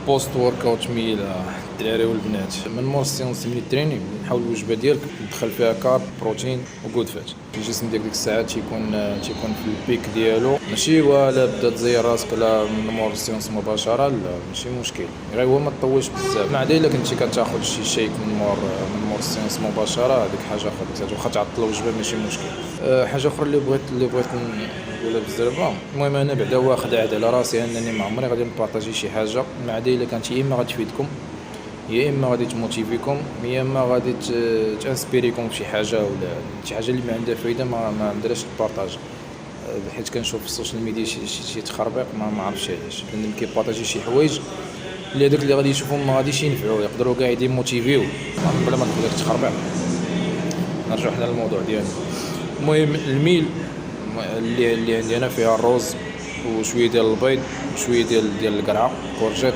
بوست ورك اوت ميل الدراري والبنات. من مور السيونس ملي تريني نحاول الوجبه ديالك تدخل فيها كارب بروتين وجود فات. الجسم ديالك ديك الساعات تيكون في البيك ديالو، ماشي ولا بدا تزير راسك لا من مور السيونس مباشره، لا ماشي مشكل، غير هو ما تطولش بزاف. ما عدا الا كنتي كتاخذ شي شيك من مور السيونس مباشره، هذيك حاجه اخرى واخا تعطل الوجبه ماشي مشكل. حاجه اخرى اللي بغيت نقولها بزاف. المهم انا بعدا واخد عهد على راسي انني ما عمري غادي نبارطاجي شي حاجه ما عدا الا كانت يا اما غادي تفيدكم، يا اما غادي تموتيفيكم، يا اما غادي تانسبيريكم في شي حاجه، ولا شي حاجه اللي ما عندها فايده ما نديرهاش تبارطاج. حيت كنشوف في السوشيال ميديا شي تخربيق ما عرفتش علاش، بنادم كيبارطاجي شي حوايج اللي هذوك اللي غادي يشوفهم ما غاديش ينفعوا، يقدروا كاع يديموتيفيو بلا ما تقدر تخربيق. نرجعو حنا للموضوع ديالنا. المهم الميل اللي عندي انا فيها الروز وشويه ديال البيض وشويه ديال القرعه كورجيت